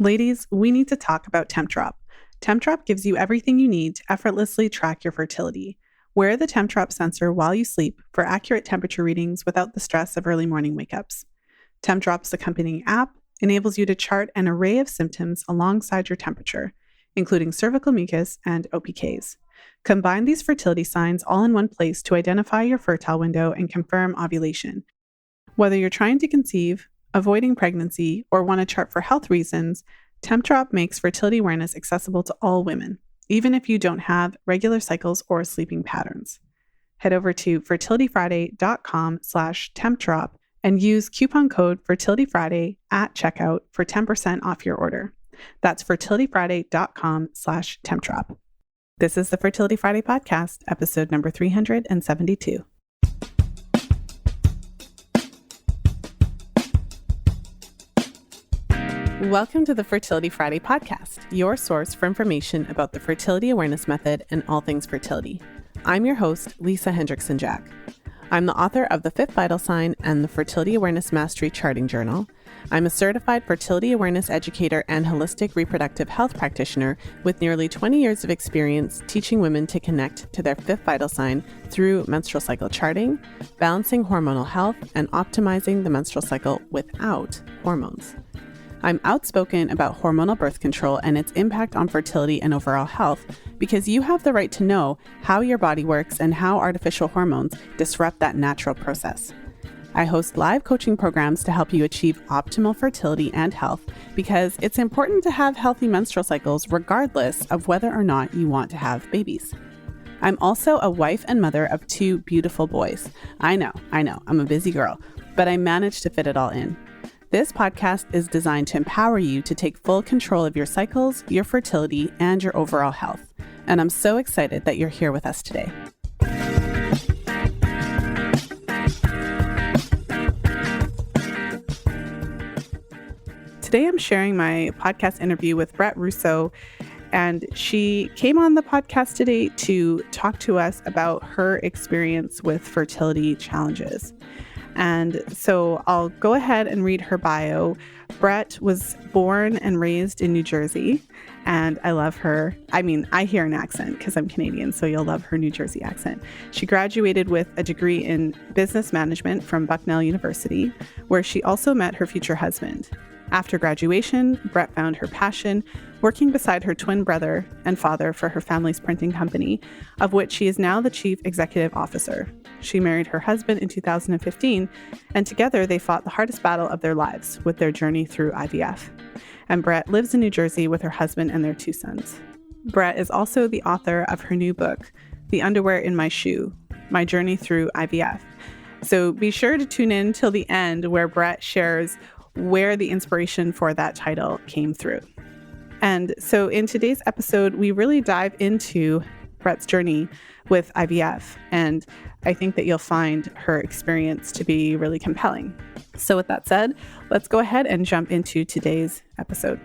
Ladies, we need to talk about Tempdrop. Tempdrop gives you everything you need to effortlessly track your fertility. Wear the Tempdrop sensor while you sleep for accurate temperature readings without the stress of early morning wake-ups. Tempdrop's accompanying app enables you to chart an array of symptoms alongside your temperature, including cervical mucus and OPKs. Combine these fertility signs all in one place to identify your fertile window and confirm ovulation. Whether you're trying to conceive, avoiding pregnancy, or want to chart for health reasons, Tempdrop makes fertility awareness accessible to all women, even if you don't have regular cycles or sleeping patterns. Head over to fertilityfriday.com/Tempdrop and use coupon code FertilityFriday at checkout for 10% off your order. That's fertilityfriday.com/Tempdrop. This is the Fertility Friday podcast, episode number 372. Welcome to the Fertility Friday podcast, your source for information about the fertility awareness method and all things fertility. I'm your host, Lisa Hendrickson-Jack. I'm the author of The Fifth Vital Sign and the Fertility Awareness Mastery Charting Journal. I'm a certified fertility awareness educator and holistic reproductive health practitioner with nearly 20 years of experience teaching women to connect to their fifth vital sign through menstrual cycle charting, balancing hormonal health, and optimizing the menstrual cycle without hormones. I'm outspoken about hormonal birth control and its impact on fertility and overall health because you have the right to know how your body works and how artificial hormones disrupt that natural process. I host live coaching programs to help you achieve optimal fertility and health because it's important to have healthy menstrual cycles regardless of whether or not you want to have babies. I'm also a wife and mother of 2 beautiful boys. I know, I'm a busy girl, but I managed to fit it all in. This podcast is designed to empower you to take full control of your cycles, your fertility, and your overall health. And I'm so excited that you're here with us today. Today I'm sharing my podcast interview with Russo, and she came on the podcast today to talk to us about her experience with fertility challenges. And so I'll go ahead and read her bio. Brett was born and raised in New Jersey, and I love her. I mean, I hear an accent because I'm Canadian, so you'll love her New Jersey accent. She graduated with a degree in business management from Bucknell University, where she also met her future husband. After graduation, Brett found her passion working beside her twin brother and father for her family's printing company, of which she is now the chief executive officer. She married her husband in 2015, and together they fought the hardest battle of their lives with their journey through IVF. And Brett lives in New Jersey with her husband and their 2 sons. Brett is also the author of her new book, The Underwear in My Shoe, My Journey Through IVF. So be sure to tune in till the end where Brett shares where the inspiration for that title came through. And so in today's episode, we really dive into Brett's journey with IVF, and I think that you'll find her experience to be really compelling. So with that said, let's go ahead and jump into today's episode.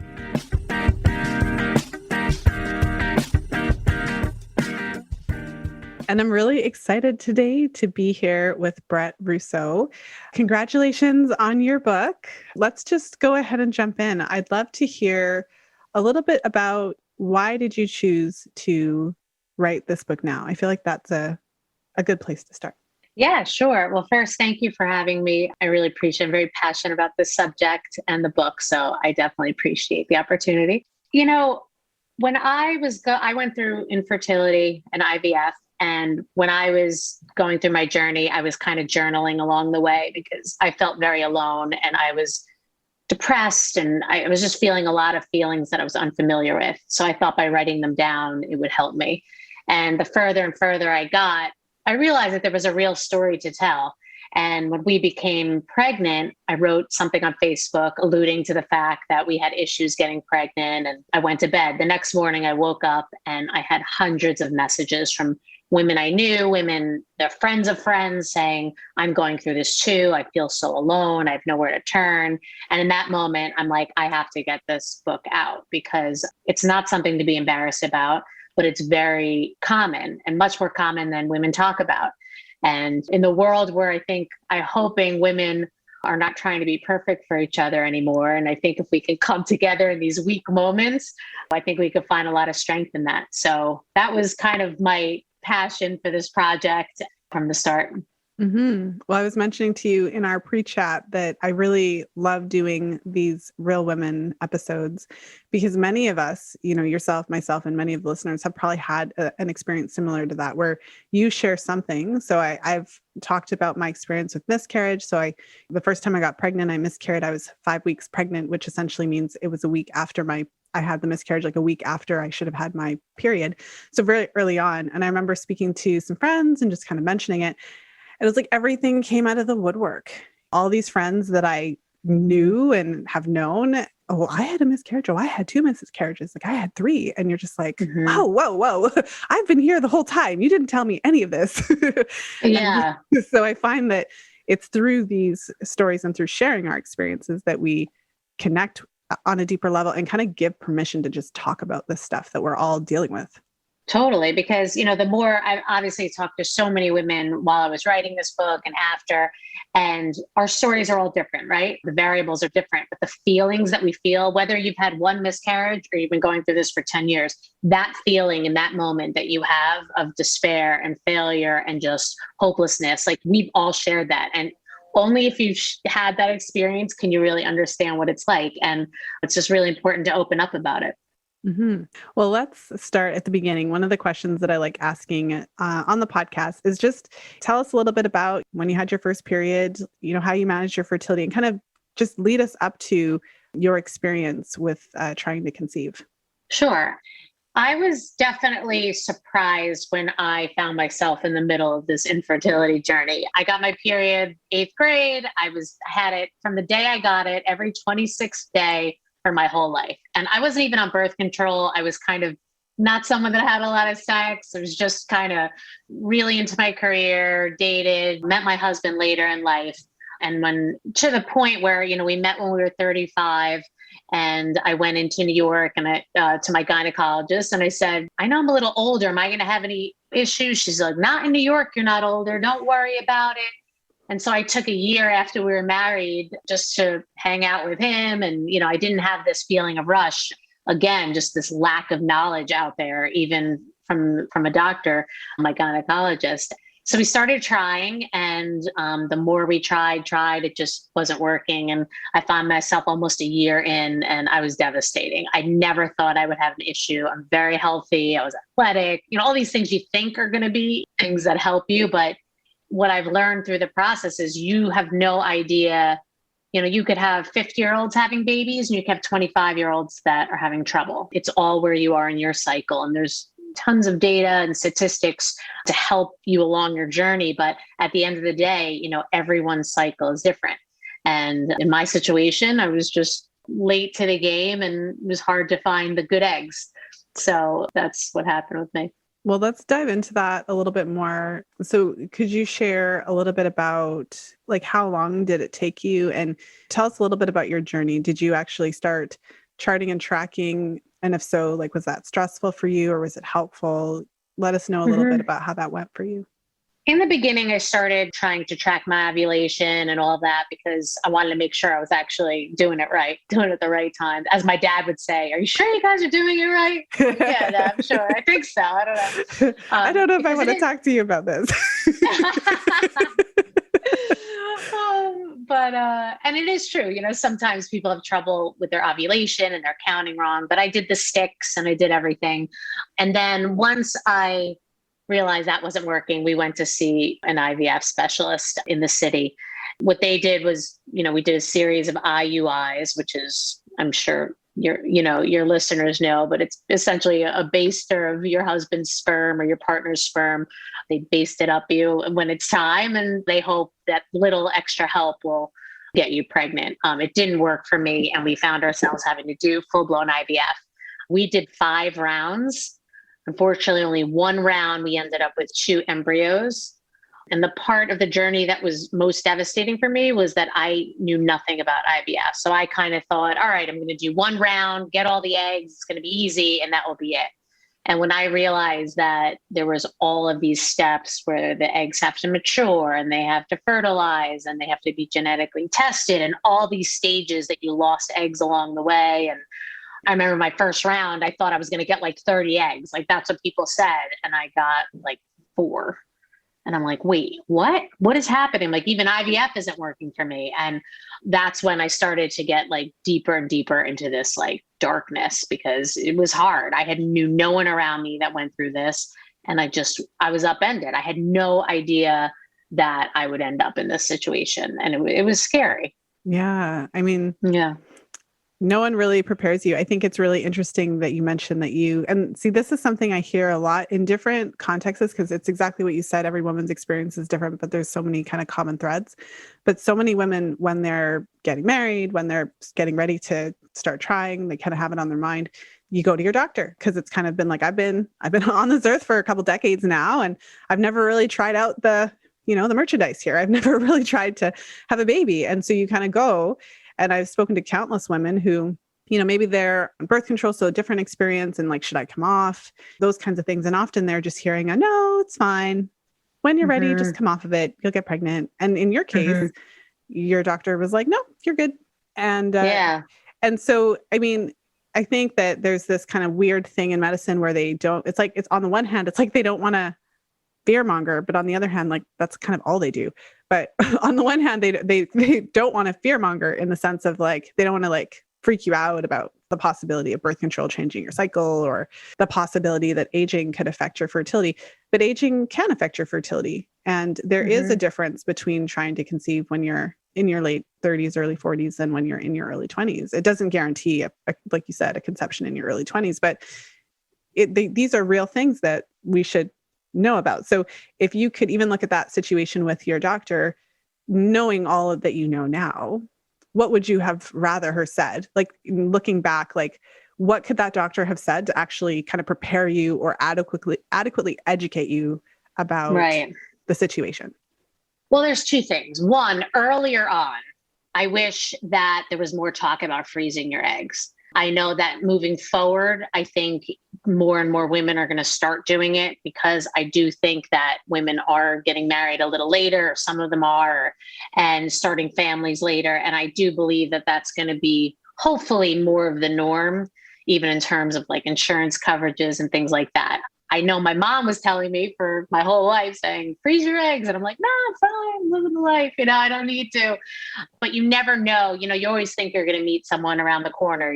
And I'm really excited today to be here with Brett Russo. Congratulations on your book. Let's just go ahead and jump in. I'd love to hear a little bit about why did you choose to write this book now? I feel like that's a good place to start. Yeah, sure. Well, first, thank you for having me. I really appreciate it. I'm very passionate about this subject and the book, so I definitely appreciate the opportunity. You know, when I went through infertility and IVF, and when I was going through my journey, I was kind of journaling along the way because I felt very alone and I was depressed and I was just feeling a lot of feelings that I was unfamiliar with. So I thought by writing them down, it would help me. And the further and further I got, I realized that there was a real story to tell. And when we became pregnant, I wrote something on Facebook alluding to the fact that we had issues getting pregnant, and I went to bed. The next morning I woke up and I had hundreds of messages from women I knew, women, their friends of friends saying, I'm going through this too. I feel so alone. I have nowhere to turn. And in that moment, I'm like, I have to get this book out because it's not something to be embarrassed about, but it's very common and much more common than women talk about. And in the world where I'm hoping women are not trying to be perfect for each other anymore. And I think if we can come together in these weak moments, I think we could find a lot of strength in that. So that was kind of my passion for this project from the start. Well, I was mentioning to you in our pre-chat that I really love doing these Real Women episodes because many of us, yourself, myself, and many of the listeners have probably had an experience similar to that where you share something. So I've talked about my experience with miscarriage. So the first time I got pregnant, I miscarried. I was 5 weeks pregnant, which essentially means it was a week after I had the miscarriage, like a week after I should have had my period. So very early on. And I remember speaking to some friends and just kind of mentioning it. It was like everything came out of the woodwork. All these friends that I knew and have known, oh, I had a miscarriage. Oh, I had 2 miscarriages. Like I had 3. And you're just like, whoa. I've been here the whole time. You didn't tell me any of this. Yeah. So I find that it's through these stories and through sharing our experiences that we connect on a deeper level and kind of give permission to just talk about this stuff that we're all dealing with. Totally. Because, the more I've obviously talked to so many women while I was writing this book and after, and our stories are all different, right? The variables are different, but the feelings that we feel, whether you've had one miscarriage or you've been going through this for 10 years, that feeling in that moment that you have of despair and failure and just hopelessness, like we've all shared that. And only if you've had that experience can you really understand what it's like. And it's just really important to open up about it. Well, let's start at the beginning. One of the questions that I like asking on the podcast is just tell us a little bit about when you had your first period, how you managed your fertility and kind of just lead us up to your experience with trying to conceive. Sure. I was definitely surprised when I found myself in the middle of this infertility journey. I got my period 8th grade. I had it from the day I got it, every 26th day for my whole life. And I wasn't even on birth control. I was kind of not someone that had a lot of sex. I was just kind of really into my career, dated, met my husband later in life. And when to the point where, we met when we were 35 and I went into New York and to my gynecologist and I said, I know I'm a little older. Am I going to have any issues? She's like, not in New York. You're not older. Don't worry about it. And so I took a year after we were married just to hang out with him. And, I didn't have this feeling of rush. Again, just this lack of knowledge out there, even from a doctor, my gynecologist. So we started trying. And the more we tried, it just wasn't working. And I found myself almost a year in and I was devastating. I never thought I would have an issue. I'm very healthy. I was athletic, all these things you think are going to be things that help you. But what I've learned through the process is you have no idea, you could have 50-year-olds having babies and you could have 25-year-olds that are having trouble. It's all where you are in your cycle. And there's tons of data and statistics to help you along your journey. But at the end of the day, everyone's cycle is different. And in my situation, I was just late to the game and it was hard to find the good eggs. So that's what happened with me. Well, let's dive into that a little bit more. So could you share a little bit about how long did it take you and tell us a little bit about your journey? Did you actually start charting and tracking? And if so, was that stressful for you or was it helpful? Let us know a little bit about how that went for you. In the beginning, I started trying to track my ovulation and all that because I wanted to make sure I was actually doing it right, doing it at the right time. As my dad would say, are you sure you guys are doing it right? Yeah, no, I'm sure. I think so. I don't know. I don't know if I want to talk to you about this. And it is true, sometimes people have trouble with their ovulation and they're counting wrong, but I did the sticks and I did everything. And then once I realized that wasn't working, we went to see an IVF specialist in the city. What they did was, we did a series of IUIs, which is, I'm sure your listeners know, but it's essentially a baster of your husband's sperm or your partner's sperm. They baste it up you when it's time, and they hope that little extra help will get you pregnant. It didn't work for me, and we found ourselves having to do full-blown IVF. We did 5 rounds. Unfortunately, only 1 round, we ended up with 2 embryos. And the part of the journey that was most devastating for me was that I knew nothing about IVF. So I kind of thought, all right, I'm going to do 1 round, get all the eggs. It's going to be easy. And that will be it. And when I realized that there was all of these steps where the eggs have to mature and they have to fertilize and they have to be genetically tested and all these stages that you lost eggs along the way. And I remember my first round, I thought I was going to get like 30 eggs. Like that's what people said. And I got like 4. And I'm like, wait, what? What is happening? Like even IVF isn't working for me. And that's when I started to get like deeper and deeper into this like darkness because it was hard. Knew no one around me that went through this. And I was upended. I had no idea that I would end up in this situation. And it was scary. Yeah. I mean, yeah. No one really prepares you. I think it's really interesting that you mentioned that and see, this is something I hear a lot in different contexts because it's exactly what you said. Every woman's experience is different, but there's so many kind of common threads. But so many women, when they're getting married, when they're getting ready to start trying, they kind of have it on their mind. You go to your doctor because it's kind of been like, I've been on this earth for a couple decades now, and I've never really tried out the merchandise here. I've never really tried to have a baby. And so you kind of go. And I've spoken to countless women who, maybe they're on birth control, so a different experience and like, should I come off? Those kinds of things. And often they're just hearing no, it's fine. When you're ready, just come off of it. You'll get pregnant. And in your case, your doctor was like, no, you're good. And and so, I mean, I think that there's this kind of weird thing in medicine where it's on the one hand, it's like they don't want to fearmonger, but on the other hand, like that's kind of all they do. But on the one hand, they don't want to fearmonger in the sense of like, they don't want to like freak you out about the possibility of birth control changing your cycle or the possibility that aging could affect your fertility. But aging can affect your fertility. And there is a difference between trying to conceive when you're in your late 30s, early 40s, and when you're in your early 20s. It doesn't guarantee, like you said, a conception in your early 20s, but these are real things that we should know about. So if you could even look at that situation with your doctor, knowing all of that now, what would you have rather her said? Like looking back, like what could that doctor have said to actually kind of prepare you or adequately educate you about the situation? Well, there's 2 things. One, earlier on, I wish that there was more talk about freezing your eggs. I know that moving forward, I think more and more women are going to start doing it because I do think that women are getting married a little later, or some of them are, and starting families later. And I do believe that that's going to be hopefully more of the norm, even in terms of like insurance coverages and things like that. I know my mom was telling me for my whole life saying, freeze your eggs. And I'm like, no, I'm fine, I'm living the life. I don't need to. But you never know. You always think you're going to meet someone around the corner.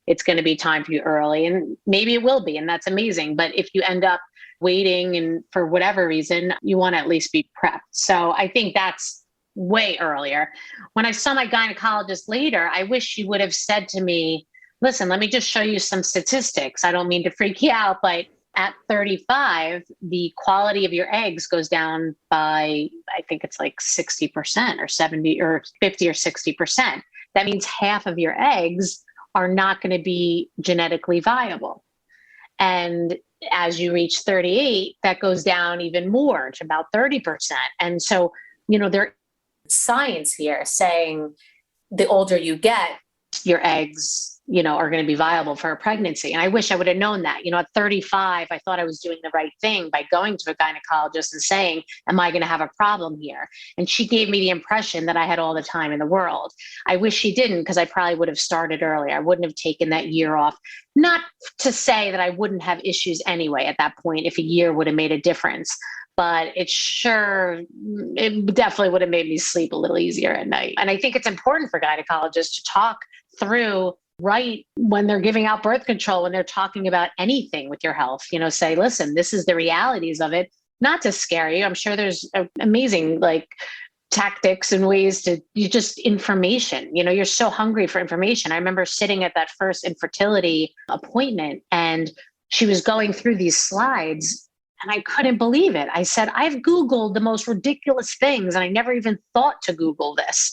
It's going to be time for you early. And maybe it will be. And that's amazing. But if you end up waiting and for whatever reason, you want to at least be prepped. So I think that's way earlier. When I saw my gynecologist later, I wish she would have said to me, listen, let me just show you some statistics. I don't mean to freak you out, but at 35, the quality of your eggs goes down by, I think it's like 60% or 70 or 50 or 60%. That means half of your eggs are not going to be genetically viable. And as you reach 38, that goes down even more to about 30%. And so, there's science here saying the older you get, your eggs are going to be viable for a pregnancy. And I wish I would have known that. At 35, I thought I was doing the right thing by going to a gynecologist and saying, am I going to have a problem here? And she gave me the impression that I had all the time in the world. I wish she didn't, because I probably would have started earlier. I wouldn't have taken that year off. Not to say that I wouldn't have issues anyway at that point if a year would have made a difference. But it definitely would have made me sleep a little easier at night. And I think it's important for gynecologists to talk through right when they're giving out birth control, when they're talking about anything with your health, say, listen, this is the realities of it, not to scare you. I'm sure there's amazing tactics and ways just information, you're so hungry for information. I remember sitting at that first infertility appointment and she was going through these slides and I couldn't believe it. I said, I've Googled the most ridiculous things and I never even thought to Google this,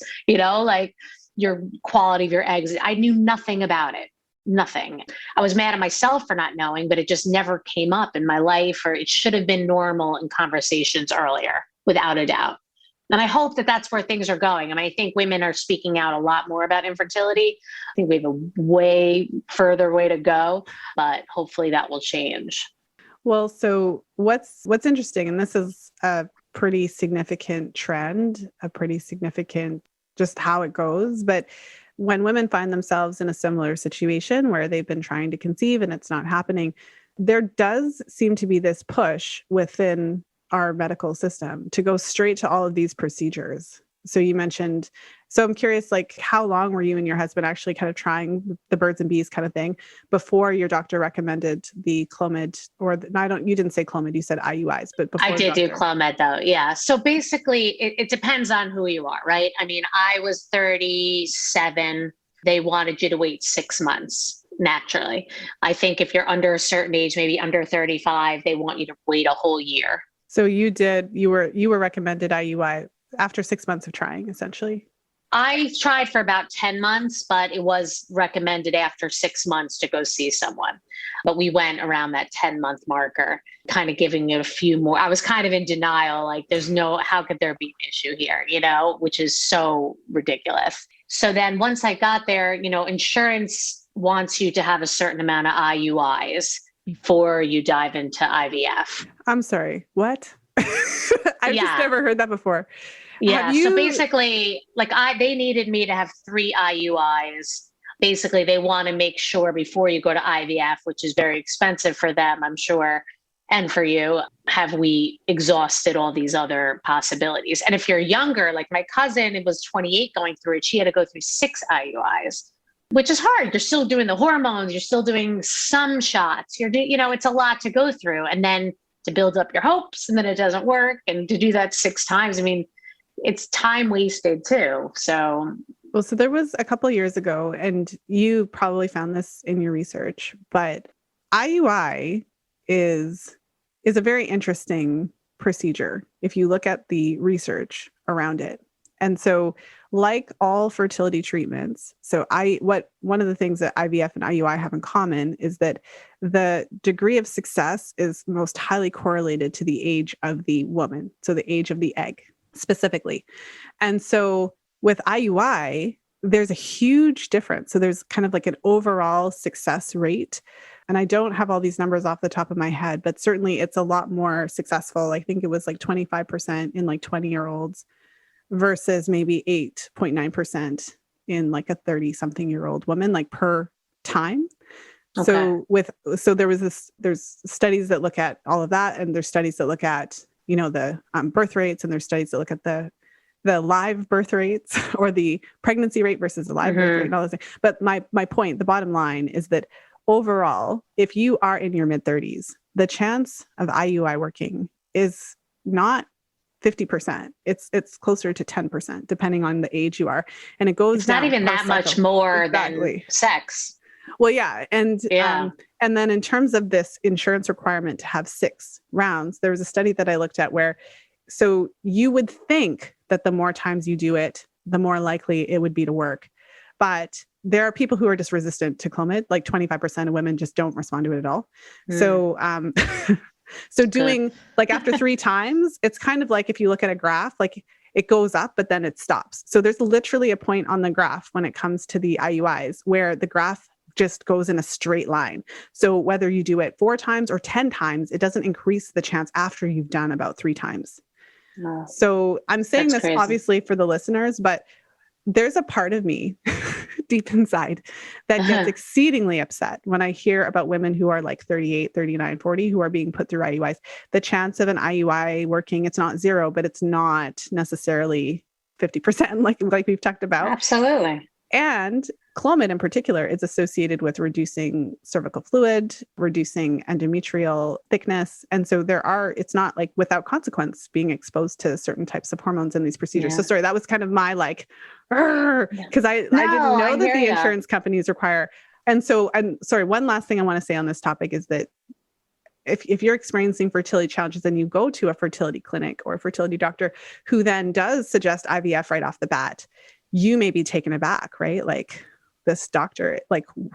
your quality of your eggs. I knew nothing about it. Nothing. I was mad at myself for not knowing, but it just never came up in my life, or it should have been normal in conversations earlier, without a doubt. And I hope that that's where things are going. I think women are speaking out a lot more about infertility. I think we have a way further way to go, but hopefully that will change. Well, so what's interesting, and this is a pretty significant trend, a pretty significant just how it goes, but when women find themselves in a similar situation where they've been trying to conceive and it's not happening, there does seem to be this push within our medical system to go straight to all of these procedures. So you mentioned, so I'm curious, like, how long were you and your husband actually kind of trying the birds and bees kind of thing before your doctor recommended the Clomid, or you didn't say Clomid, you said IUIs, but before I did do Clomid though. Yeah. So basically it depends on who you are, right? I mean, I was 37. They wanted you to wait 6 months naturally. I think if you're under a certain age, maybe under 35, they want you to wait a whole year. So you were recommended IUI after 6 months of trying, essentially? I tried for about 10 months, but it was recommended after 6 months to go see someone. But we went around that 10-month marker, kind of giving it a few more. I was kind of in denial, like how could there be an issue here, which is so ridiculous. So then once I got there, insurance wants you to have a certain amount of IUIs before you dive into IVF. I'm sorry, what? I've just never heard that before. Yeah. So basically, they needed me to have 3 IUIs. Basically, they want to make sure before you go to IVF, which is very expensive for them, I'm sure, and for you, have we exhausted all these other possibilities? And if you're younger, like my cousin, it was 28 going through it, she had to go through 6 IUIs, which is hard. You're still doing the hormones, you're still doing some shots, it's a lot to go through. And then to build up your hopes, and then it doesn't work. And to do that 6 times, I mean, it's time wasted too. So there was a couple of years ago, and you probably found this in your research, but IUI is a very interesting procedure if you look at the research around it. And so, like all fertility treatments, one of the things that IVF and IUI have in common is that the degree of success is most highly correlated to the age of the woman, so the age of the egg specifically. And so with IUI, there's a huge difference. So there's kind of like an overall success rate. And I don't have all these numbers off the top of my head, but certainly it's a lot more successful. I think it was like 25% in like 20-year-olds versus maybe 8.9% in like a 30-something-year-old woman, like per time. Okay. So there's studies that look at all of that, and there's studies that look at the birth rates, and there's studies that look at the live birth rates or the pregnancy rate versus the live birth rate and all those things. But my point, the bottom line is that overall, if you are in your mid-30s, the chance of IUI working is not 50%. It's closer to 10%, depending on the age you are. And it goes down. It's not even that much more than sex. Well, yeah. And then in terms of this insurance requirement to have 6 rounds, there was a study that I looked at where, so you would think that the more times you do it, the more likely it would be to work. But there are people who are just resistant to Clomid, like 25% of women just don't respond to it at all. So doing like after 3 times, it's kind of like if you look at a graph, like it goes up, but then it stops. So there's literally a point on the graph when it comes to the IUIs where the graph just goes in a straight line. So whether you do it 4 times or 10 times, it doesn't increase the chance after you've done about 3 times. No. So I'm saying this crazy, obviously for the listeners, but there's a part of me deep inside that gets exceedingly upset when I hear about women who are like 38, 39, 40 who are being put through IUIs. The chance of an IUI working, it's not 0, but it's not necessarily 50% like we've talked about. Absolutely. And Clomid in particular is associated with reducing cervical fluid, reducing endometrial thickness. And so it's not like without consequence being exposed to certain types of hormones in these procedures. Yeah. So sorry, that was kind of my because I didn't know that the insurance companies require. And so I'm sorry, one last thing I want to say on this topic is that if you're experiencing fertility challenges and you go to a fertility clinic or a fertility doctor who then does suggest IVF right off the bat, you may be taken aback, right? Like this doctor, like who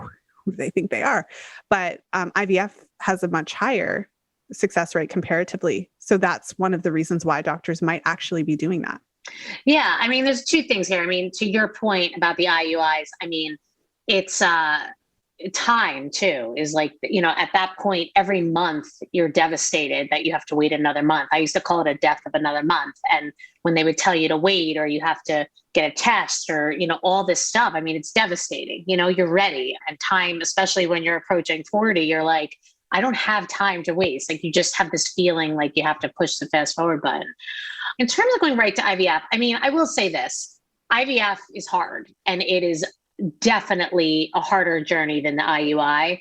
they think they are. But IVF has a much higher success rate comparatively. So that's one of the reasons why doctors might actually be doing that. Yeah. I mean, there's two things here. I mean, to your point about the IUIs, I mean, it's time too is like, at that point, every month you're devastated that you have to wait another month. I used to call it a death of another month. And when they would tell you to wait, or you have to get a test, or, all this stuff, I mean, it's devastating. You're ready, and time, especially when you're approaching 40, you're like, I don't have time to waste. Like, you just have this feeling like you have to push the fast forward button. In terms of going right to IVF, I mean, I will say this: IVF is hard, and it is definitely a harder journey than the IUI.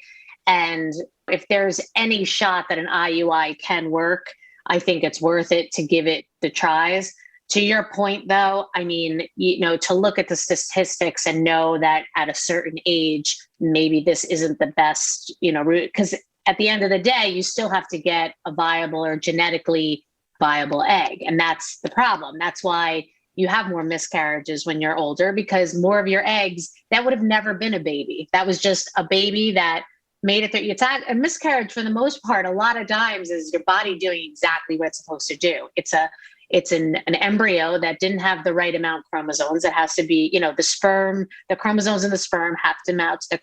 And if there's any shot that an IUI can work, I think it's worth it to give it the tries. To your point, though, I mean, to look at the statistics and know that at a certain age, maybe this isn't the best, route, because at the end of the day, you still have to get a viable or genetically viable egg. And that's the problem. That's why you have more miscarriages when you're older, because more of your eggs, that would have never been a baby. That was just a baby that made it through. It's a miscarriage for the most part. A lot of times is your body doing exactly what it's supposed to do. It's an embryo that didn't have the right amount of chromosomes. It has to be, the chromosomes in the sperm have to match the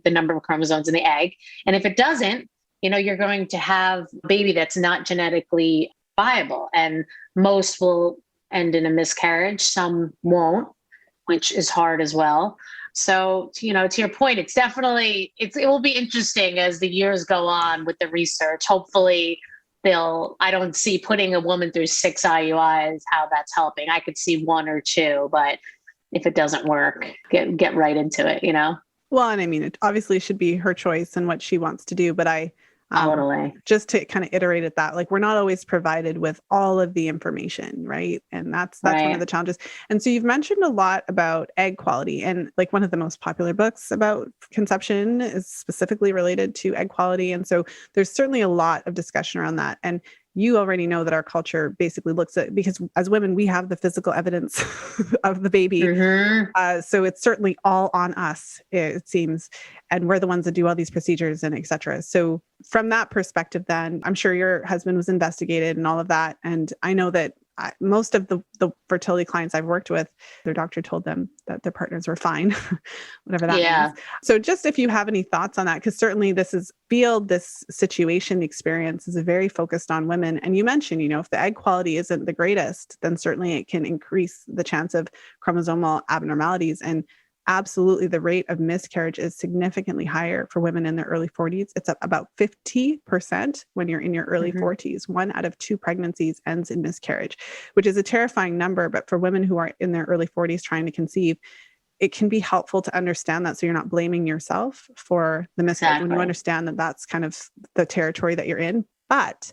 number of chromosomes in the egg. And if it doesn't, you're going to have a baby that's not genetically viable. And most will end in a miscarriage. Some won't, which is hard as well. So, to your point, it's definitely, it will be interesting as the years go on with the research. Hopefully I don't see putting a woman through 6 IUIs, how that's helping. I could see 1 or 2, but if it doesn't work, get right into it, Well, and I mean, it obviously should be her choice and what she wants to do, but totally. Just to kind of iterate at that, like, we're not always provided with all of the information, right? And that's Right. one of the challenges. And so you've mentioned a lot about egg quality, and like one of the most popular books about conception is specifically related to egg quality. And so there's certainly a lot of discussion around that. And you already know that our culture basically looks at, because as women, we have the physical evidence of the baby. Mm-hmm. So it's certainly all on us, it seems. And we're the ones that do all these procedures and et cetera. So from that perspective, then I'm sure your husband was investigated and all of that. And I know that most of the fertility clients I've worked with, their doctor told them that their partners were fine, whatever that means. So just if you have any thoughts on that, because certainly this situation, the experience is very focused on women. And you mentioned, if the egg quality isn't the greatest, then certainly it can increase the chance of chromosomal abnormalities. And absolutely, the rate of miscarriage is significantly higher for women in their early 40s. It's about 50% when you're in your early 40s. 1 out of 2 pregnancies ends in miscarriage, which is a terrifying number. But for women who are in their early 40s trying to conceive, it can be helpful to understand that, so you're not blaming yourself for the miscarriage. Exactly. When you understand that that's kind of the territory that you're in. But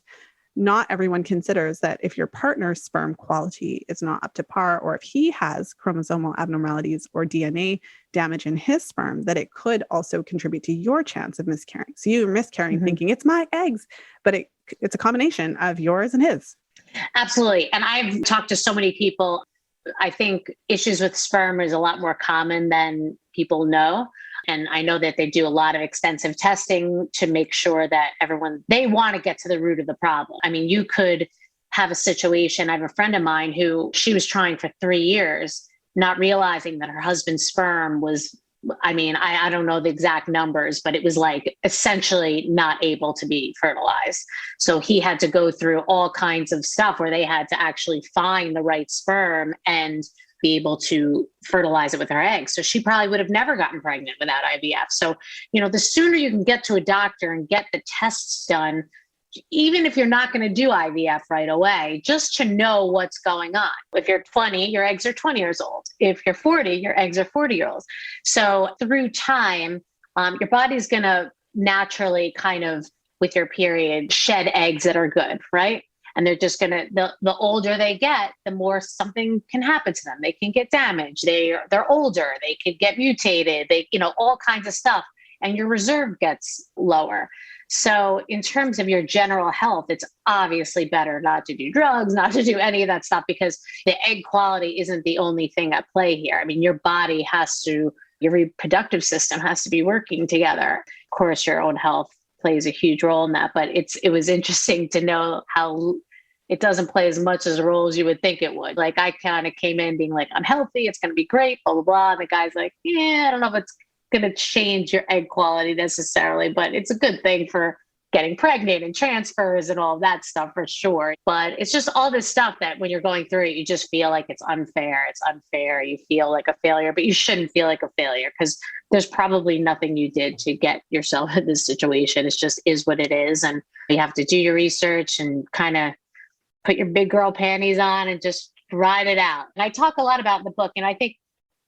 not everyone considers that if your partner's sperm quality is not up to par, or if he has chromosomal abnormalities or DNA damage in his sperm, that it could also contribute to your chance of miscarrying. So you're miscarrying thinking it's my eggs, but it's a combination of yours and his. Absolutely. And I've talked to so many people. I think issues with sperm is a lot more common than people know. And I know that they do a lot of extensive testing to make sure that they want to get to the root of the problem. I mean, you could have a situation. I have a friend of mine who she was trying for 3 years, not realizing that her husband's sperm was, I don't know the exact numbers, but it was like essentially not able to be fertilized. So he had to go through all kinds of stuff where they had to actually find the right sperm and be able to fertilize it with her eggs. So she probably would have never gotten pregnant without IVF. So, the sooner you can get to a doctor and get the tests done, even if you're not going to do IVF right away, just to know what's going on. If you're 20, your eggs are 20 years old. If you're 40, your eggs are 40-year-olds. So through time, your body's going to naturally kind of, with your period, shed eggs that are good, right? And they're just going to, the older they get, the more something can happen to them. They can get damaged. They're older. They could get mutated. All kinds of stuff. And your reserve gets lower. So in terms of your general health, it's obviously better not to do drugs, not to do any of that stuff, because the egg quality isn't the only thing at play here. I mean, your body your reproductive system has to be working together. Of course, your own health plays a huge role in that, but it was interesting to know how it doesn't play as much as a role as you would think it would. Like I kind of came in being like, I'm healthy, it's going to be great, blah, blah, blah. And the guy's like, yeah, I don't know if it's going to change your egg quality necessarily, but it's a good thing for getting pregnant and transfers and all that stuff for sure. But it's just all this stuff that when you're going through it, you just feel like it's unfair. It's unfair. You feel like a failure, but you shouldn't feel like a failure because there's probably nothing you did to get yourself in this situation. It's just is what it is. And you have to do your research and kind of put your big girl panties on and just ride it out. And I talk a lot about in the book, and I think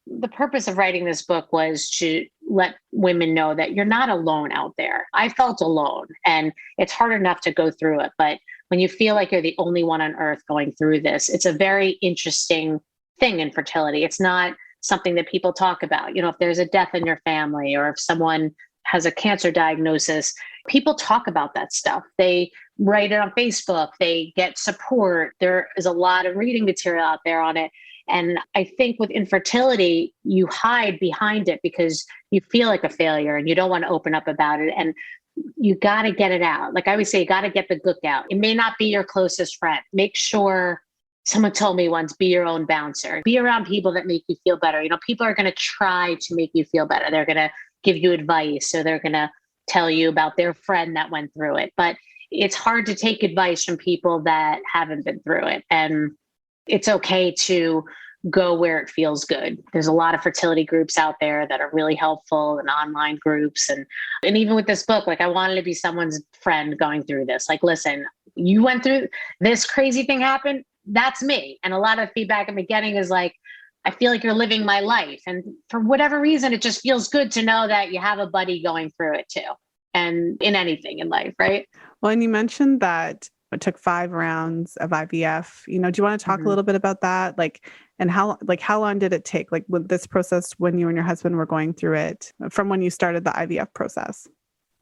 the purpose of writing this book was to let women know that you're not alone out there. I felt alone, and it's hard enough to go through it. But when you feel like you're the only one on earth going through this, it's a very interesting thing in fertility. It's not something that people talk about. You know, if there's a death in your family or if someone has a cancer diagnosis, people talk about that stuff. They write it on Facebook, they get support. There is a lot of reading material out there on it. And I think with infertility, you hide behind it because you feel like a failure and you don't want to open up about it. And you got to get it out. Like I always say, you got to get the gook out. It may not be your closest friend. Make sure, someone told me once, be your own bouncer. Be around people that make you feel better. You know, people are going to try to make you feel better. They're going to give you advice, or they're going to tell you about their friend that went through it. But it's hard to take advice from people that haven't been through it. And it's okay to go where it feels good. There's a lot of fertility groups out there that are really helpful, and online groups. And even with this book, like I wanted to be someone's friend going through this. Like, listen, you went through this crazy thing happened. That's me. And a lot of feedback I'm getting is like, I feel like you're living my life. And for whatever reason, it just feels good to know that you have a buddy going through it too. And in anything in life, right? Well, and you mentioned that it took 5 rounds of IVF. You know, do you want to talk a little bit about that? And how long did it take? Like with this process, when you and your husband were going through it, from when you started the IVF process?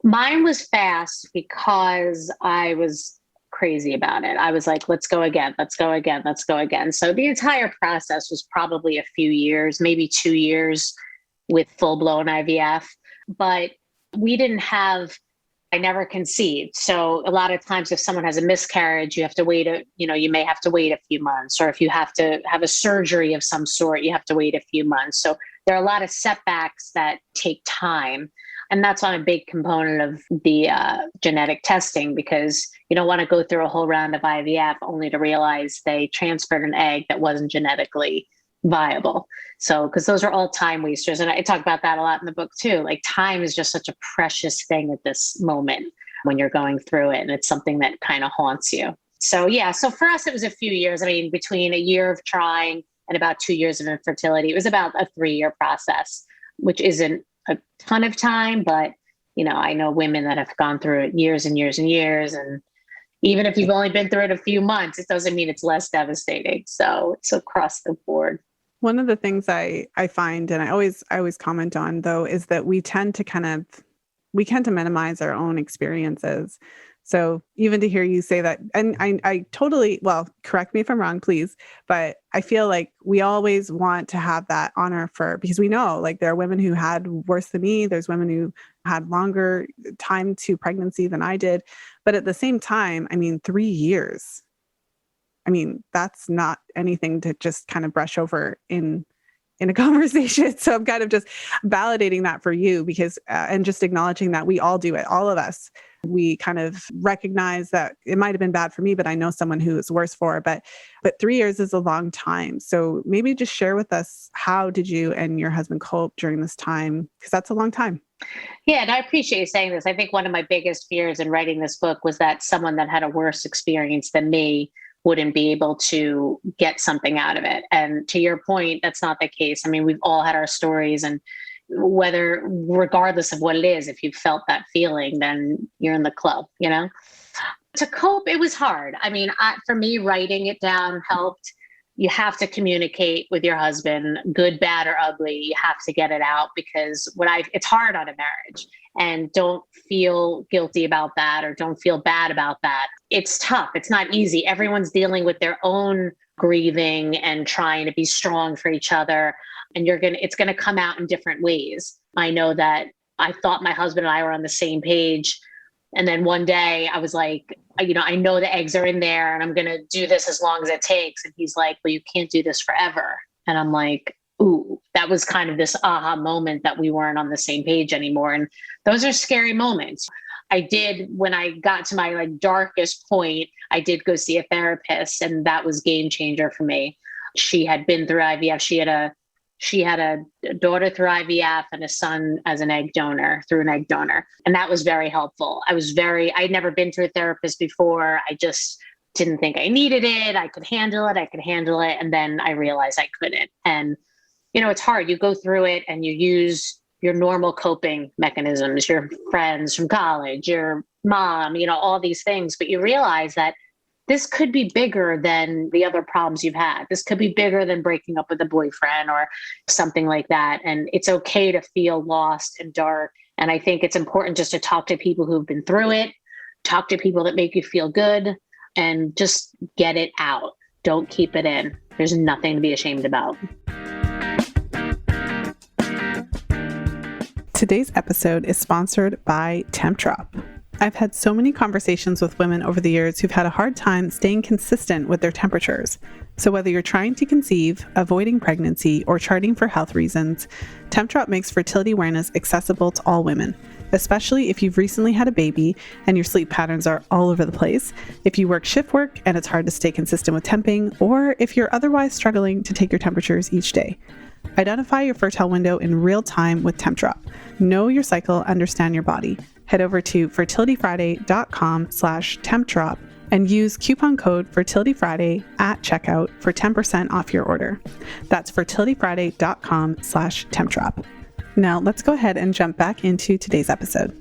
Mine was fast because I was crazy about it. I was like, let's go again. Let's go again. Let's go again. So the entire process was probably a few years, maybe 2 years with full blown IVF, but I never conceived. So a lot of times if someone has a miscarriage, you have to wait, you may have to wait a few months, or if you have to have a surgery of some sort, you have to wait a few months. So there are a lot of setbacks that take time. And that's on a big component of the genetic testing, because you don't want to go through a whole round of IVF only to realize they transferred an egg that wasn't genetically viable. So, because those are all time wasters. And I talk about that a lot in the book too. Like time is just such a precious thing at this moment when you're going through it. And it's something that kind of haunts you. So yeah, so for us, it was a few years. I mean, between a year of trying and about 2 years of infertility, it was about a 3-year process, which isn't a ton of time, but I know women that have gone through it years and years and years. And even if you've only been through it a few months, it doesn't mean it's less devastating. So it's across the board. One of the things I find, and I always comment on though, is that we tend to minimize our own experiences. So even to hear you say that, and I totally, well, correct me if I'm wrong, please, but I feel like we always want to have that honor because we know like there are women who had worse than me. There's women who had longer time to pregnancy than I did. But at the same time, I mean, 3 years, I mean, that's not anything to just kind of brush over in a conversation. So I'm kind of just validating that for you because, and just acknowledging that we all do it, all of us. We kind of recognize that it might have been bad for me, but I know someone who is worse for it. But 3 years is a long time. So maybe just share with us, how did you and your husband cope during this time? Because that's a long time. Yeah, and I appreciate you saying this. I think one of my biggest fears in writing this book was that someone that had a worse experience than me wouldn't be able to get something out of it. And to your point, that's not the case. I mean, we've all had our stories, and regardless of what it is, if you felt that feeling, then you're in the club, To cope, it was hard. I mean, for me, writing it down helped. You have to communicate with your husband, good, bad, or ugly. You have to get it out, because it's hard on a marriage, and don't feel guilty about that, or don't feel bad about that. It's tough. It's not easy. Everyone's dealing with their own grieving and trying to be strong for each other. And it's going to come out in different ways. I know that I thought my husband and I were on the same page And then one day I was like, I know the eggs are in there and I'm going to do this as long as it takes. And he's like, well, you can't do this forever. And I'm like, ooh, that was kind of this aha moment that we weren't on the same page anymore. And those are scary moments. I did, when I got to my darkest point, I did go see a therapist, and that was game changer for me. She had been through IVF. She had a daughter through IVF and a son as an egg donor, through an egg donor. And that was very helpful. I'd never been to a therapist before. I just didn't think I needed it. I could handle it. And then I realized I couldn't. And, it's hard. You go through it and you use your normal coping mechanisms, your friends from college, your mom, all these things, but you realize that this could be bigger than the other problems you've had. This could be bigger than breaking up with a boyfriend or something like that. And it's okay to feel lost and dark. And I think it's important just to talk to people who've been through it, talk to people that make you feel good, and just get it out. Don't keep it in. There's nothing to be ashamed about. Today's episode is sponsored by Tempdrop. I've had so many conversations with women over the years who've had a hard time staying consistent with their temperatures. So whether you're trying to conceive, avoiding pregnancy, or charting for health reasons, Tempdrop makes fertility awareness accessible to all women, especially if you've recently had a baby and your sleep patterns are all over the place, if you work shift work and it's hard to stay consistent with temping, or if you're otherwise struggling to take your temperatures each day. Identify your fertile window in real time with Tempdrop. Know your cycle, understand your body. Head over to fertilityfriday.com/Tempdrop and use coupon code FertilityFriday at checkout for 10% off your order. That's fertilityfriday.com/Tempdrop. Now let's go ahead and jump back into today's episode.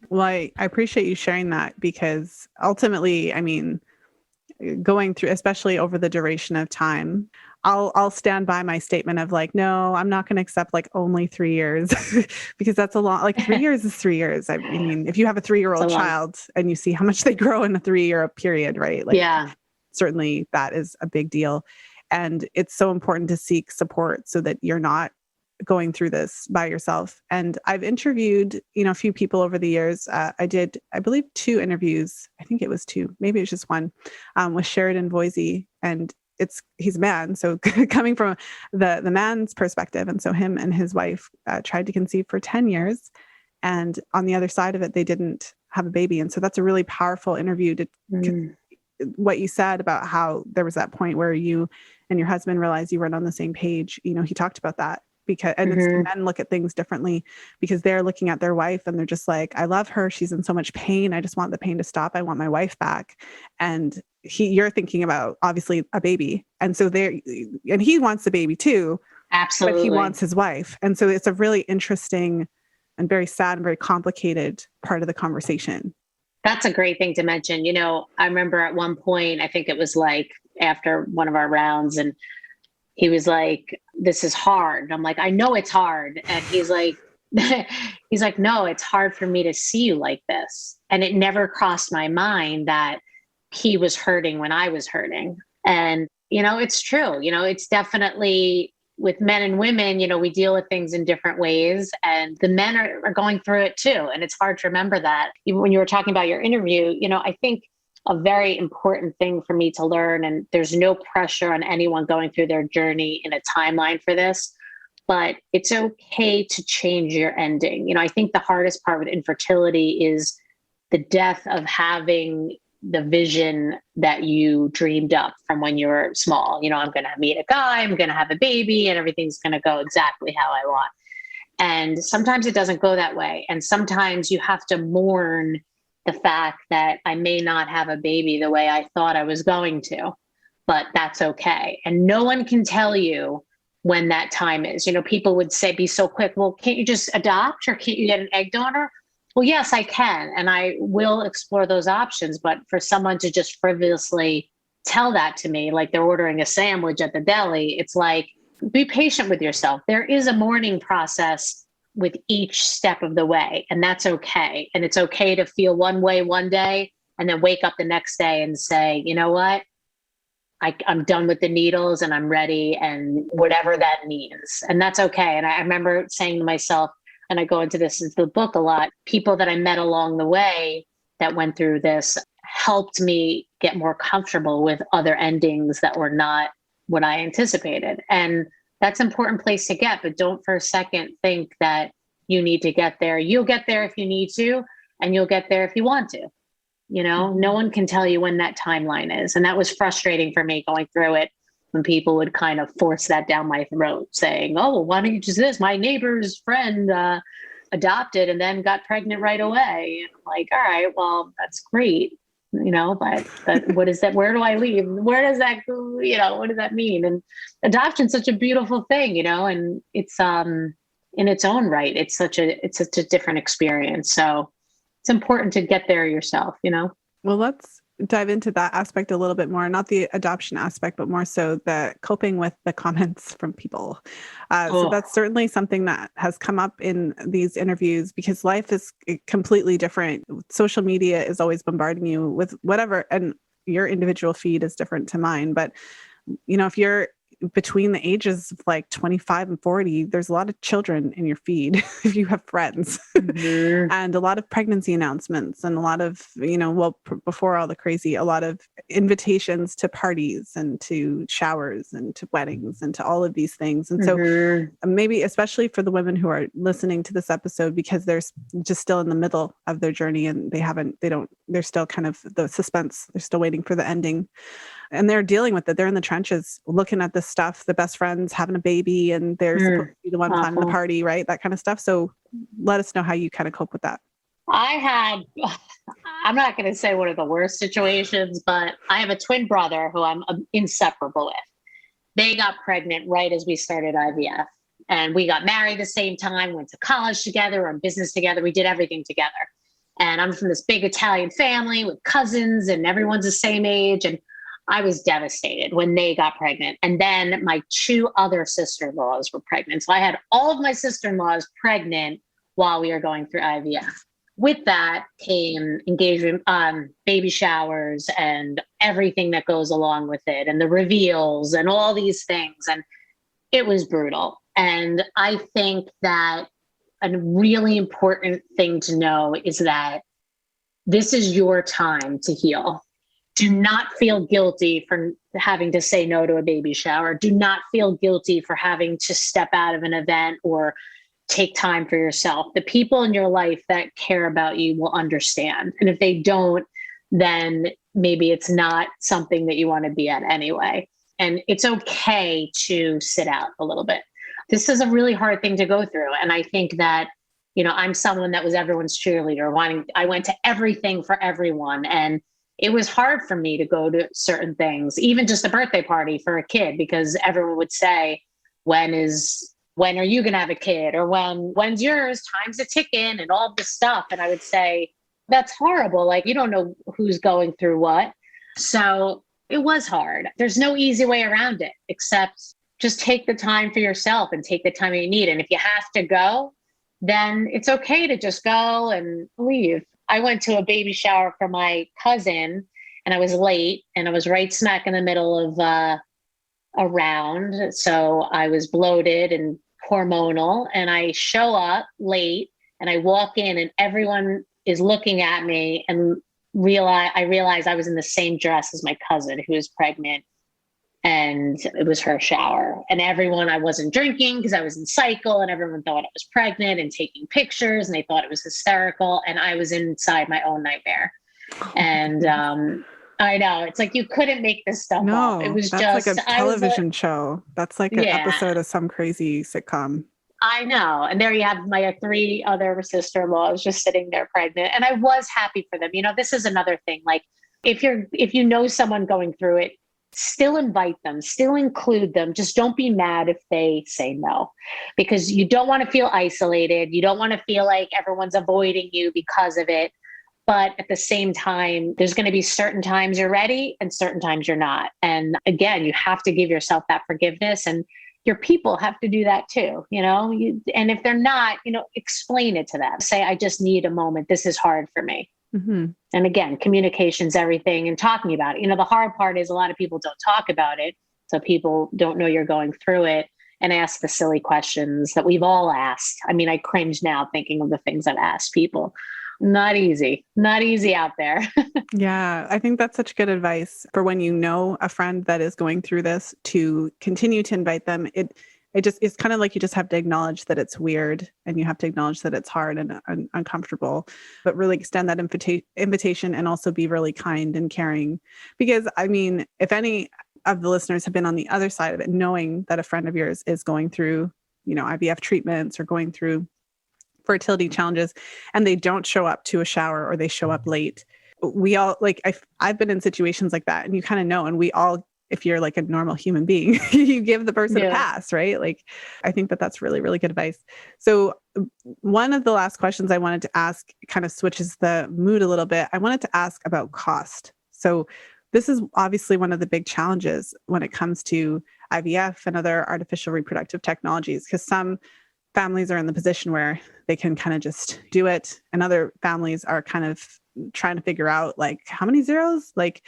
Well, I appreciate you sharing that, because ultimately, going through, especially over the duration of time, I'll stand by my statement of no, I'm not going to accept only 3 years because that's a long, 3 years is 3 years. If you have a 3-year-old child and you see how much they grow in a 3-year period, right? Yeah, certainly that is a big deal. And it's so important to seek support so that you're not going through this by yourself. And I've interviewed, a few people over the years. I did, I believe, 2 interviews. I think it was 2, maybe it was just 1, with Sheridan Voisey, and he's a man. So coming from the man's perspective. And so him and his wife tried to conceive for 10 years. And on the other side of it, they didn't have a baby. And so that's a really powerful interview what you said about how there was that point where you and your husband realized you weren't on the same page. He talked about that. Because men look at things differently, because they're looking at their wife and they're just like, I love her. She's in so much pain. I just want the pain to stop. I want my wife back. And you're thinking about obviously a baby. And so and he wants a baby too. Absolutely. But he wants his wife. And so it's a really interesting and very sad and very complicated part of the conversation. That's a great thing to mention. I remember at one point, I think it was after one of our rounds, and he was like, this is hard. And I'm like, I know it's hard. And he's like, no, it's hard for me to see you like this. And it never crossed my mind that he was hurting when I was hurting. And, it's true. It's definitely with men and women, we deal with things in different ways, and the men are going through it too. And it's hard to remember that. Even when you were talking about your interview, I think a very important thing for me to learn, and there's no pressure on anyone going through their journey in a timeline for this, but it's okay to change your ending. I think the hardest part with infertility is the death of having the vision that you dreamed up from when you were small. I'm going to meet a guy, I'm going to have a baby, and everything's going to go exactly how I want. And sometimes it doesn't go that way. And sometimes you have to mourn the fact that I may not have a baby the way I thought I was going to, but that's okay. And no one can tell you when that time is. People would be so quick, well, can't you just adopt, or can't you get an egg donor? Well, yes, I can. And I will explore those options. But for someone to just frivolously tell that to me, like they're ordering a sandwich at the deli, it's like, be patient with yourself. There is a mourning process with each step of the way, and that's okay. And it's okay to feel one way one day and then wake up the next day and say, you know what? I'm done with the needles and I'm ready, and whatever that means. And that's okay. And I remember saying to myself, and I go into this in the book a lot, people that I met along the way that went through this helped me get more comfortable with other endings that were not what I anticipated. And that's an important place to get, but don't for a second think that you need to get there. You'll get there if you need to, and you'll get there if you want to. No one can tell you when that timeline is. And that was frustrating for me going through it, when people would kind of force that down my throat saying, oh, well, why don't you do this? My neighbor's friend adopted and then got pregnant right away. And I'm like, all right, well, that's great. But what is that? Where do I leave? Where does that go? What does that mean? And adoption's such a beautiful thing, and it's in its own right. It's such a different experience. So it's important to get there yourself, Well, let's dive into that aspect a little bit more, not the adoption aspect, but more so the coping with the comments from people. So that's certainly something that has come up in these interviews, because life is completely different. Social media is always bombarding you with whatever, and your individual feed is different to mine. But, if you're between the ages of like 25 and 40, there's a lot of children in your feed if you have friends, and a lot of pregnancy announcements, and a lot of, before all the crazy, a lot of invitations to parties and to showers and to weddings and to all of these things. And so maybe especially for the women who are listening to this episode, because they're just still in the middle of their journey and they're still kind of the suspense, they're still waiting for the ending. And they're dealing with it. They're in the trenches looking at this stuff, the best friends having a baby, and they're supposed to be the one planning the party, right? That kind of stuff. So let us know how you kind of cope with that. I'm not going to say one of the worst situations, but I have a twin brother who I'm inseparable with. They got pregnant right as we started IVF, and we got married at the same time, went to college together, we're in business together. We did everything together. And I'm from this big Italian family with cousins, and everyone's the same age. And I was devastated when they got pregnant. And then my two other sister-in-laws were pregnant. So I had all of my sister-in-laws pregnant while we were going through IVF. With that came engagement, baby showers, and everything that goes along with it, and the reveals and all these things. And it was brutal. And I think that a really important thing to know is that this is your time to heal. Do not feel guilty for having to say no to a baby shower. Do not feel guilty for having to step out of an event or take time for yourself. The people in your life that care about you will understand. And if they don't, then maybe it's not something that you want to be at anyway. And it's okay to sit out a little bit. This is a really hard thing to go through. And I think that, I'm someone that was everyone's cheerleader. I went to everything for everyone. And it was hard for me to go to certain things, even just a birthday party for a kid, because everyone would say, when are you going to have a kid? Or when's yours? Time's a ticking and all this stuff. And I would say, that's horrible. Like, you don't know who's going through what. So it was hard. There's no easy way around it, except just take the time for yourself and take the time you need. And if you have to go, then it's okay to just go and leave. I went to a baby shower for my cousin, and I was late, and I was right smack in the middle of a round. So I was bloated and hormonal, and I show up late, and I walk in, and everyone is looking at me, and I realized I was in the same dress as my cousin who was pregnant, and it was her shower. And I wasn't drinking because I was in cycle, and everyone thought I was pregnant and taking pictures, and they thought it was hysterical. And I was inside my own nightmare. And I know, it's like, you couldn't make this stuff up. It was that's like a television show. That's like an episode of some crazy sitcom. I know. And there you have my three other sister-in-laws just sitting there pregnant. And I was happy for them. This is another thing. Like, if you know someone going through it, still invite them, still include them. Just don't be mad if they say no, because you don't want to feel isolated. You don't want to feel like everyone's avoiding you because of it. But at the same time, there's going to be certain times you're ready and certain times you're not. And again, you have to give yourself that forgiveness, and your people have to do that too, and if they're not, explain it to them. Say, I just need a moment. This is hard for me. Mm-hmm. And again, communication's everything and talking about it. The hard part is a lot of people don't talk about it. So people don't know you're going through it and ask the silly questions that we've all asked. I mean, I cringe now thinking of the things I've asked people. Not easy out there. Yeah, I think that's such good advice for when you know a friend that is going through this, to continue to invite them. It's kind of like you just have to acknowledge that it's weird, and you have to acknowledge that it's hard and uncomfortable, but really extend that invitation and also be really kind and caring. Because I mean, if any of the listeners have been on the other side of it, knowing that a friend of yours is going through, IVF treatments or going through fertility challenges, and they don't show up to a shower or they show up late. We all, like, I've been in situations like that, and you kind of know, and we all, if you're like a normal human being, you give the person a pass, right? Like, I think that that's really, really good advice. So one of the last questions I wanted to ask kind of switches the mood a little bit. I wanted to ask about cost. So this is obviously one of the big challenges when it comes to IVF and other artificial reproductive technologies, because some families are in the position where they can kind of just do it, and other families are kind of trying to figure out, like, how many zeros? Like,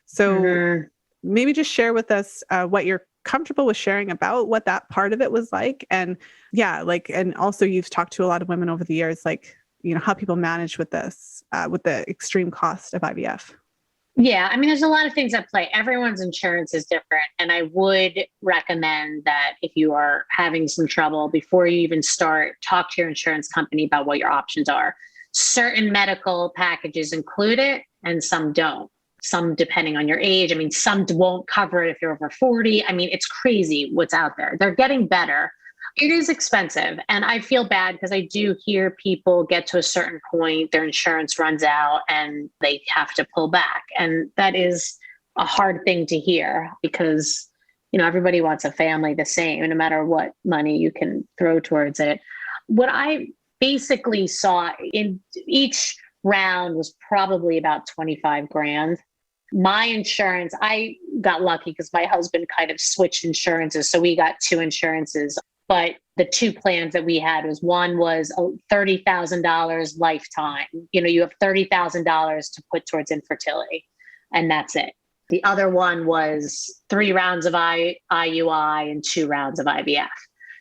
so maybe just share with us what you're comfortable with sharing about what that part of it was like. And and also you've talked to a lot of women over the years, like, how people manage with this, with the extreme cost of IVF. Yeah, I mean, there's a lot of things at play. Everyone's insurance is different. And I would recommend that if you are having some trouble, before you even start, talk to your insurance company about what your options are. Certain medical packages include it and some don't. Some depending on your age. I mean, some won't cover it if you're over 40. I mean, it's crazy what's out there. They're getting better. It is expensive. And I feel bad because I do hear people get to a certain point, their insurance runs out and they have to pull back. And that is a hard thing to hear because, everybody wants a family the same, no matter what money you can throw towards it. What I basically saw in each round was probably about 25 grand. My insurance, I got lucky because my husband kind of switched insurances. So we got two insurances. But the two plans that we had one was $30,000 lifetime. You have $30,000 to put towards infertility, and that's it. The other one was 3 rounds of IUI and 2 rounds of IVF.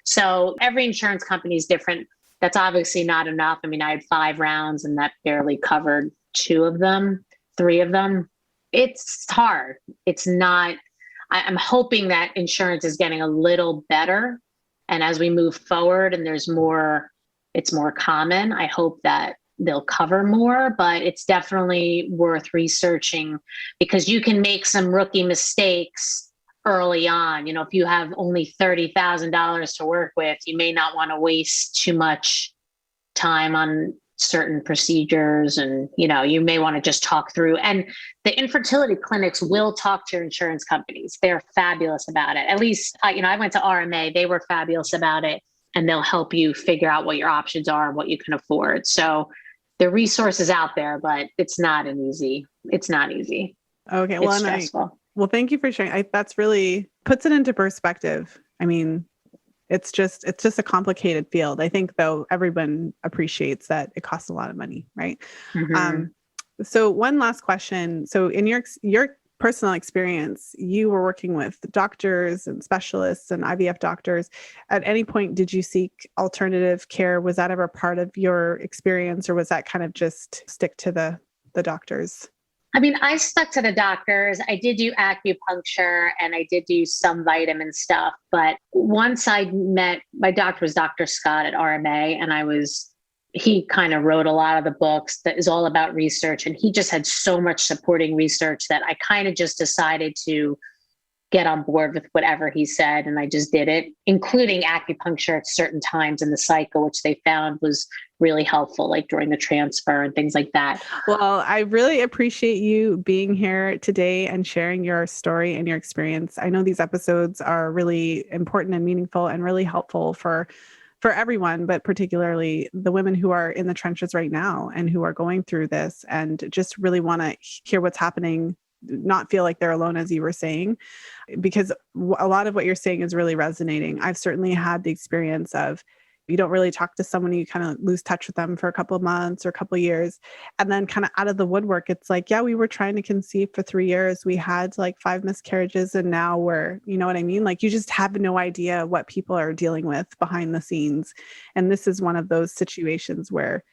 So every insurance company is different. That's obviously not enough. I mean, I had 5 rounds and that barely covered 3 of them. It's hard. It's not, I'm hoping that insurance is getting a little better. And as we move forward and it's more common, I hope that they'll cover more, but it's definitely worth researching because you can make some rookie mistakes early on. If you have only $30,000 to work with, you may not want to waste too much time on certain procedures, and you may want to just talk through. And the infertility clinics will talk to your insurance companies. They're fabulous about it. At least I went to RMA, they were fabulous about it, and they'll help you figure out what your options are and what you can afford. So the resources out there, but it's not easy. Okay, well, it's stressful. Well, thank you for sharing. That's really puts it into perspective. I mean, it's just a complicated field. I think, though, everyone appreciates that it costs a lot of money, right? Mm-hmm. So one last question. So in your personal experience, you were working with doctors and specialists and IVF doctors. At any point, did you seek alternative care? Was that ever part of your experience, or was that kind of just stick to the doctors? I mean, I stuck to the doctors. I did do acupuncture and I did do some vitamin stuff. But once I met, my doctor was Dr. Scott at RMA, and he kind of wrote a lot of the books that is all about research. And he just had so much supporting research that I kind of just decided to get on board with whatever he said. And I just did it, including acupuncture at certain times in the cycle, which they found was really helpful, like during the transfer and things like that. Well, I really appreciate you being here today and sharing your story and your experience. I know these episodes are really important and meaningful and really helpful for everyone, but particularly the women who are in the trenches right now and who are going through this and just really want to hear what's happening, not feel like they're alone, as you were saying, because a lot of what you're saying is really resonating. I've certainly had the experience of, You don't really talk to someone, you kind of lose touch with them for a couple of months or a couple of years. And then kind of out of the woodwork, it's like, yeah, we were trying to conceive for 3 years. We had like 5 miscarriages and now we're, you know what I mean? Like you just have no idea what people are dealing with behind the scenes. And this is one of those situations where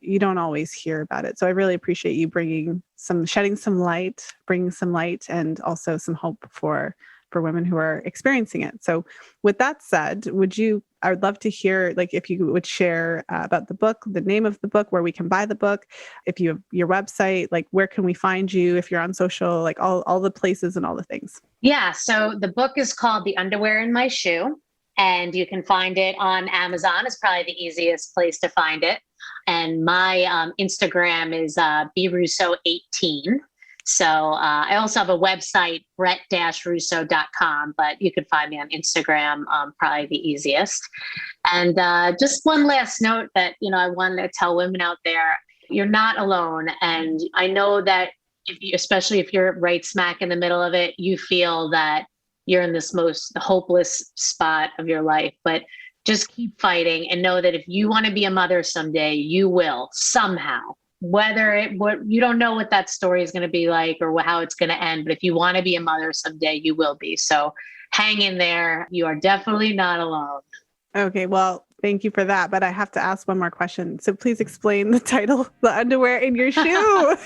you don't always hear about it. So I really appreciate you shedding some light, bringing some light and also some hope for women who are experiencing it. So with that said, I would love to hear, like, if you would share about the book, the name of the book, where we can buy the book, if you have your website, like where can we find you, if you're on social, like all the places and all the things. Yeah. So the book is called The Underwear in My Shoe, and you can find it on Amazon. It's probably the easiest place to find it. And my Instagram is brusso18. So I also have a website, brett-russo.com, but you can find me on Instagram, probably the easiest. And just one last note that, I wanted to tell women out there, you're not alone. And I know that especially if you're right smack in the middle of it, you feel that you're in this most hopeless spot of your life, but just keep fighting and know that if you want to be a mother someday, you will somehow. You don't know what that story is going to be like or how it's going to end, but if you want to be a mother someday, you will be. So hang in there. You are definitely not alone. Okay, well, thank you for that. But I have to ask one more question. So please explain the title, The Underwear in Your Shoe.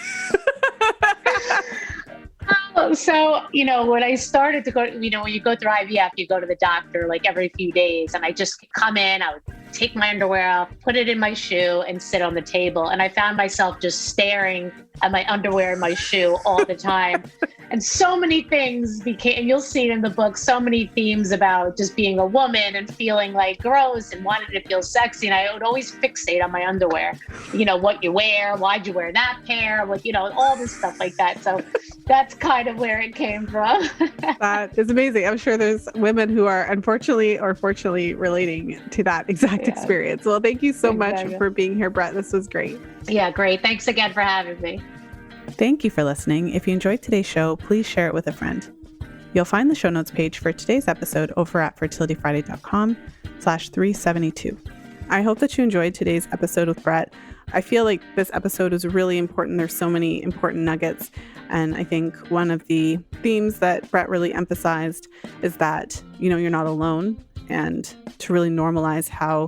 So, when I started to go, when you go through IVF, you go to the doctor like every few days, and I just come in, I would take my underwear off, put it in my shoe and sit on the table. And I found myself just staring at my underwear in my shoe all the time. And so many things became, and you'll see it in the book, so many themes about just being a woman and feeling like gross and wanting to feel sexy. And I would always fixate on my underwear, what you wear, why'd you wear that pair, all this stuff like that. So that's kind of where it came from. That is amazing. I'm sure there's women who are unfortunately or fortunately relating to that exact experience. Well, thank you so much for being here, Brett. This was great. Yeah, great. Thanks again for having me. Thank you for listening. If you enjoyed today's show, please share it with a friend. You'll find the show notes page for today's episode over at fertilityfriday.com/372. I hope that you enjoyed today's episode with Brett. I feel like this episode is really important. There's so many important nuggets. And I think one of the themes that Brett really emphasized is that, you're not alone, and to really normalize how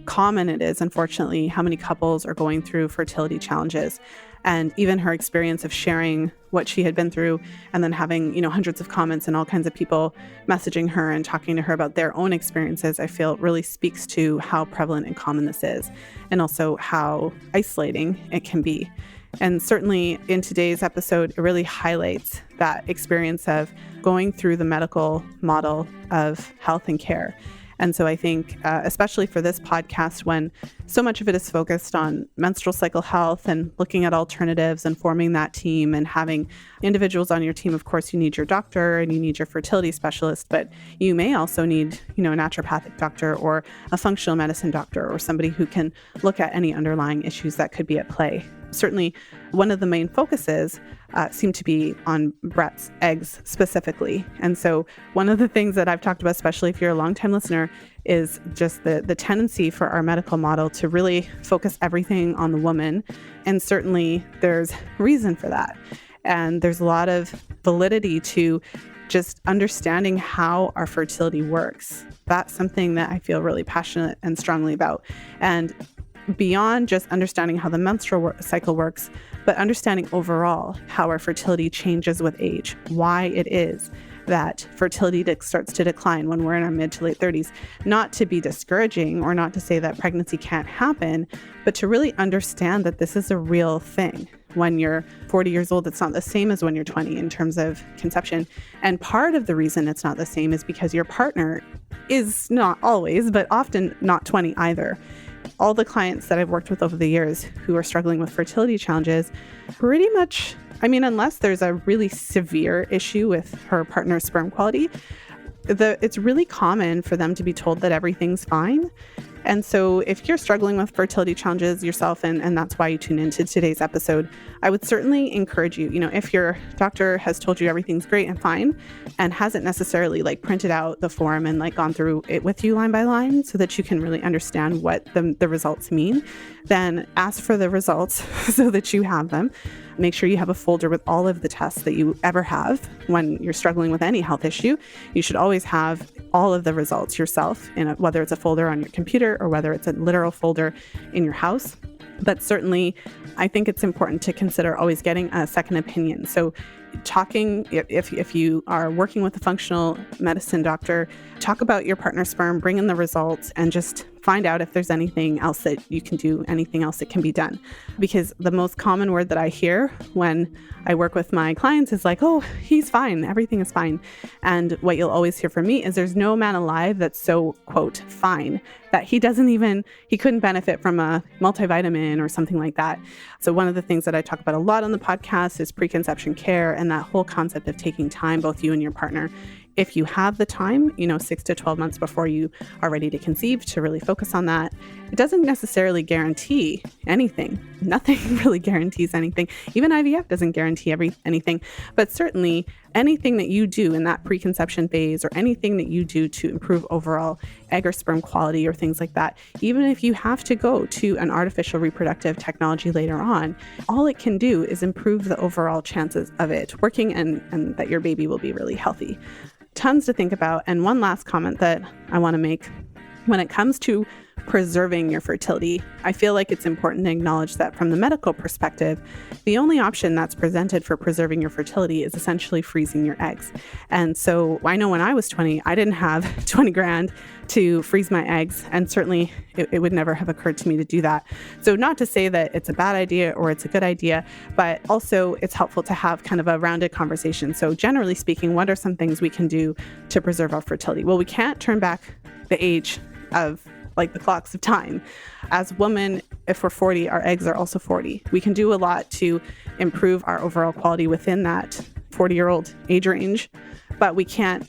common it is, unfortunately, how many couples are going through fertility challenges. And even her experience of sharing what she had been through and then having, hundreds of comments and all kinds of people messaging her and talking to her about their own experiences, I feel really speaks to how prevalent and common this is, and also how isolating it can be. And certainly in today's episode, it really highlights that experience of going through the medical model of health and care. And so I think, especially for this podcast, when so much of it is focused on menstrual cycle health and looking at alternatives and forming that team and having individuals on your team, of course, you need your doctor and you need your fertility specialist, but you may also need, a naturopathic doctor or a functional medicine doctor or somebody who can look at any underlying issues that could be at play. Certainly, one of the main focuses seemed to be on Brett's eggs specifically. And so one of the things that I've talked about, especially if you're a longtime listener, is just the tendency for our medical model to really focus everything on the woman. And certainly there's reason for that. And there's a lot of validity to just understanding how our fertility works. That's something that I feel really passionate and strongly about. And beyond just understanding how the menstrual cycle works, but understanding overall how our fertility changes with age, why it is that fertility starts to decline when we're in our mid to late 30s. Not to be discouraging or not to say that pregnancy can't happen, but to really understand that this is a real thing. When you're 40 years old, it's not the same as when you're 20 in terms of conception. And part of the reason it's not the same is because your partner is not always, but often not 20 either. All the clients that I've worked with over the years who are struggling with fertility challenges, pretty much, unless there's a really severe issue with her partner's sperm quality, it's really common for them to be told that everything's fine. And so if you're struggling with fertility challenges yourself, and that's why you tune into today's episode, I would certainly encourage you, if your doctor has told you everything's great and fine and hasn't necessarily printed out the form and gone through it with you line by line so that you can really understand what the results mean, then ask for the results so that you have them. Make sure you have a folder with all of the tests that you ever have when you're struggling with any health issue. You should always have all of the results yourself, whether it's a folder on your computer or whether it's a literal folder in your house. But certainly, I think it's important to consider always getting a second opinion. So talking, if you are working with a functional medicine doctor, talk about your partner's sperm, bring in the results, and just find out if there's anything else that you can do, anything else that can be done. Because the most common word that I hear when I work with my clients is oh, he's fine, everything is fine. And what you'll always hear from me is there's no man alive that's so, quote, fine, that he couldn't benefit from a multivitamin or something like that. So one of the things that I talk about a lot on the podcast is preconception care and that whole concept of taking time, both you and your partner. If you have the time, 6 to 12 months before you are ready to conceive, to really focus on that. It doesn't necessarily guarantee anything. Nothing really guarantees anything. Even IVF doesn't guarantee anything. But certainly anything that you do in that preconception phase or anything that you do to improve overall egg or sperm quality or things like that, even if you have to go to an artificial reproductive technology later on, all it can do is improve the overall chances of it working and that your baby will be really healthy. Tons to think about. And one last comment that I want to make when it comes to preserving your fertility, I feel like it's important to acknowledge that from the medical perspective, the only option that's presented for preserving your fertility is essentially freezing your eggs. And so I know when I was 20, I didn't have 20 grand to freeze my eggs. And certainly it would never have occurred to me to do that. So not to say that it's a bad idea or it's a good idea, but also it's helpful to have kind of a rounded conversation. So generally speaking, what are some things we can do to preserve our fertility? Well, we can't turn back the age of the clocks of time. As women, if we're 40, our eggs are also 40. We can do a lot to improve our overall quality within that 40-year-old age range, but we can't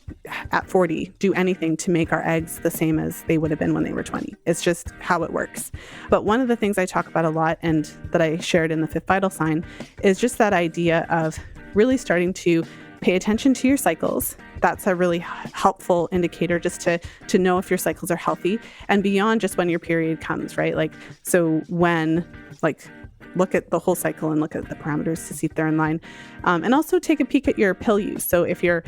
at 40 do anything to make our eggs the same as they would have been when they were 20. It's just how it works. But one of the things I talk about a lot and that I shared in the fifth vital sign is just that idea of really starting to pay attention to your cycles. That's a really helpful indicator just to know if your cycles are healthy and beyond just when your period comes, right? So when, look at the whole cycle and look at the parameters to see if they're in line. And also take a peek at your pill use. So if you're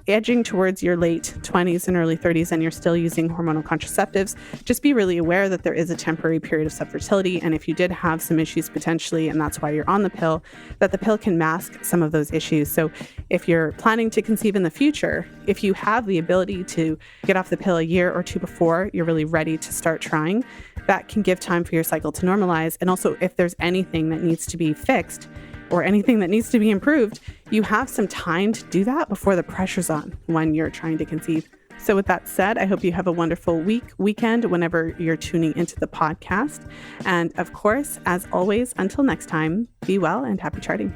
edging towards your late 20s and early 30s and you're still using hormonal contraceptives, just be really aware that there is a temporary period of subfertility. And if you did have some issues potentially, and that's why you're on the pill, that the pill can mask some of those issues. So if you're planning to conceive in the future, if you have the ability to get off the pill a year or two before you're really ready to start trying, that can give time for your cycle to normalize. And also if there's anything that needs to be fixed, or anything that needs to be improved, you have some time to do that before the pressure's on when you're trying to conceive. So with that said, I hope you have a wonderful weekend whenever you're tuning into the podcast. And of course, as always, until next time, be well and happy charting.